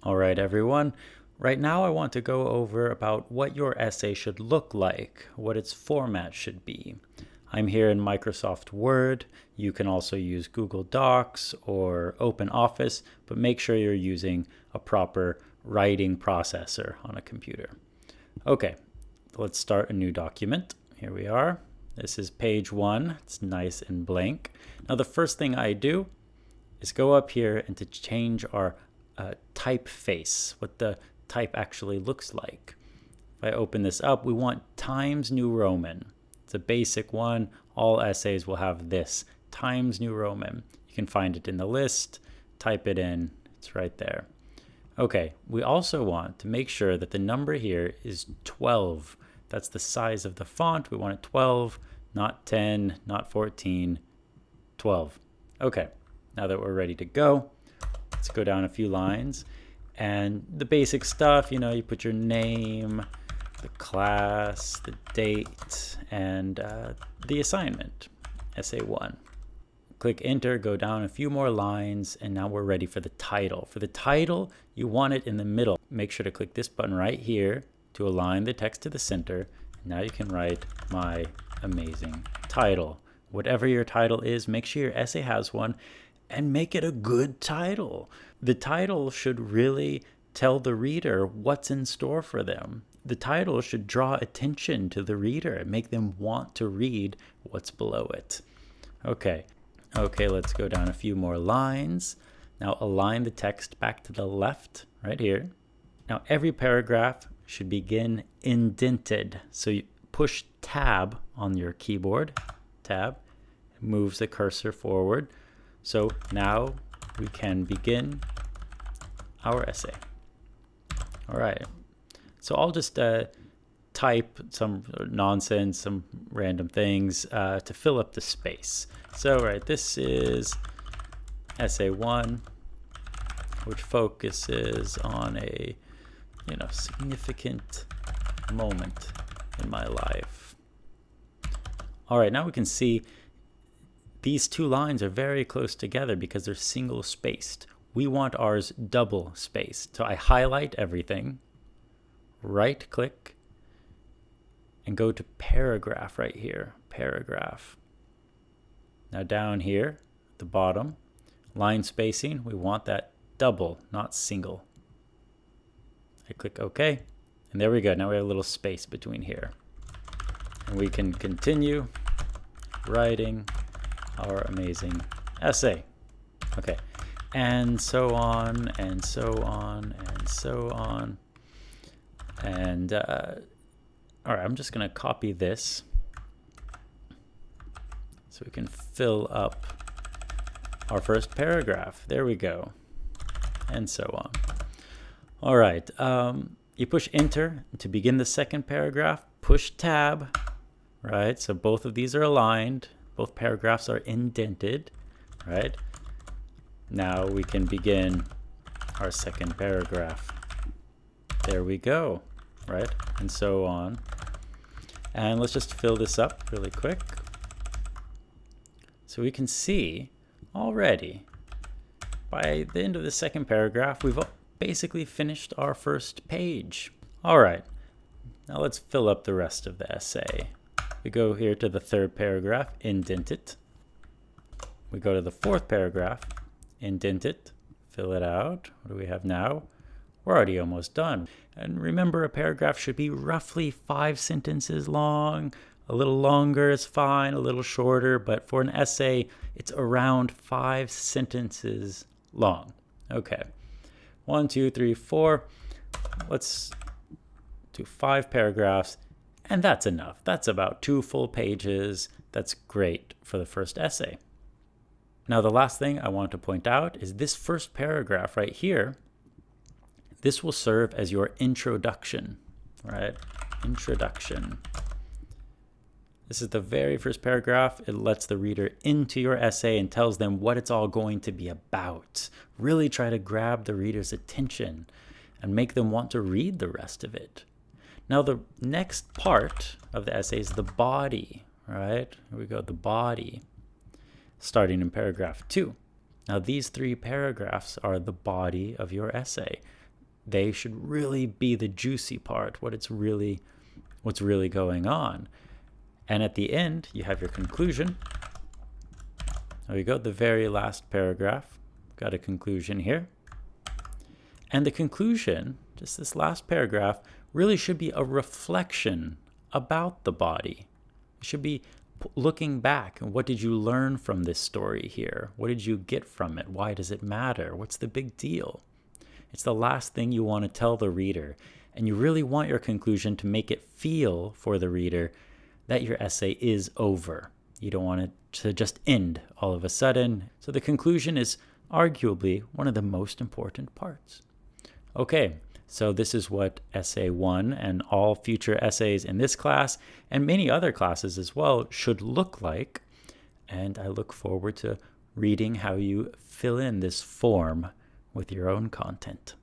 All right, everyone. Right now I want to go over about what your essay should look like, what its format should be. I'm here in Microsoft Word. You can also use Google Docs or OpenOffice, but make sure you're using a proper writing processor on a computer. Okay, let's start a new document. Here we are. This is page 1. It's nice and blank. Now the first thing I do is go up here and to change our typeface, what the type actually looks like. If I open this up, we want Times New Roman. It's a basic one. All essays will have this, Times New Roman. You can find it in the list, type it in, it's right there. Okay, we also want to make sure that the number here is 12. That's the size of the font. We want it 12, not 10, not 14, 12. Okay, now that we're ready to go, let's go down a few lines. And the basic stuff, you put your name, the class, the date, and the assignment, essay 1. Click enter, go down a few more lines, and now we're ready for the title. For the title, you want it in the middle. Make sure to click this button right here to align the text to the center. Now you can write my amazing title. Whatever your title is, make sure your essay has one and make it a good title. The title should really tell the reader what's in store for them. The title should draw attention to the reader and make them want to read what's below it. Okay, let's go down a few more lines. Now align the text back to the left, right here. Now every paragraph should begin indented. So you push tab on your keyboard, tab, moves the cursor forward. So now we can begin our essay. All right, so I'll just type some nonsense, some random things to fill up the space. So, right, this is essay 1, which focuses on a, significant moment in my life. All right, now we can see these two lines are very close together because they're single spaced. We want ours double spaced. So I highlight everything, right click, and go to paragraph right here, paragraph. Now down here at the bottom, line spacing, we want that double, not single. I click OK, and there we go. Now we have a little space between here. And we can continue writing our amazing essay. Okay, and so on, and so on, and so on. And all right, I'm just going to copy this so we can fill up our first paragraph. There we go, and so on. All right, you push enter to begin the second paragraph. Push tab, right? So both of these are aligned. Both paragraphs are indented, right? Now we can begin our second paragraph. There we go, right? And so on. And let's just fill this up really quick. So we can see already by the end of the second paragraph, we've basically finished our first page. All right, now let's fill up the rest of the essay. We go here to the third paragraph, indent it. We go to the fourth paragraph, indent it, fill it out. What do we have now? We're already almost done. And remember, a paragraph should be roughly 5 sentences long. A little longer is fine, a little shorter, but for an essay, it's around 5 sentences long. Okay, 1, 2, 3, 4. Let's do 5 paragraphs. And that's enough. That's about 2 full pages. That's great for the first essay. Now, the last thing I want to point out is this first paragraph right here. This will serve as your introduction, right? Introduction. This is the very first paragraph. It lets the reader into your essay and tells them what it's all going to be about. Really try to grab the reader's attention and make them want to read the rest of it. Now, the next part of the essay is the body, right? Here we go, the body, starting in paragraph 2. Now, these 3 paragraphs are the body of your essay. They should really be the juicy part, what's really going on. And at the end, you have your conclusion. There you go, the very last paragraph. Got a conclusion here. And the conclusion, just this last paragraph, really should be a reflection about the body. It should be looking back. What did you learn from this story here? What did you get from it? Why does it matter? What's the big deal? It's the last thing you want to tell the reader. And you really want your conclusion to make it feel for the reader that your essay is over. You don't want it to just end all of a sudden. So the conclusion is arguably one of the most important parts. Okay, so this is what Essay 1 and all future essays in this class and many other classes as well should look like. And I look forward to reading how you fill in this form with your own content.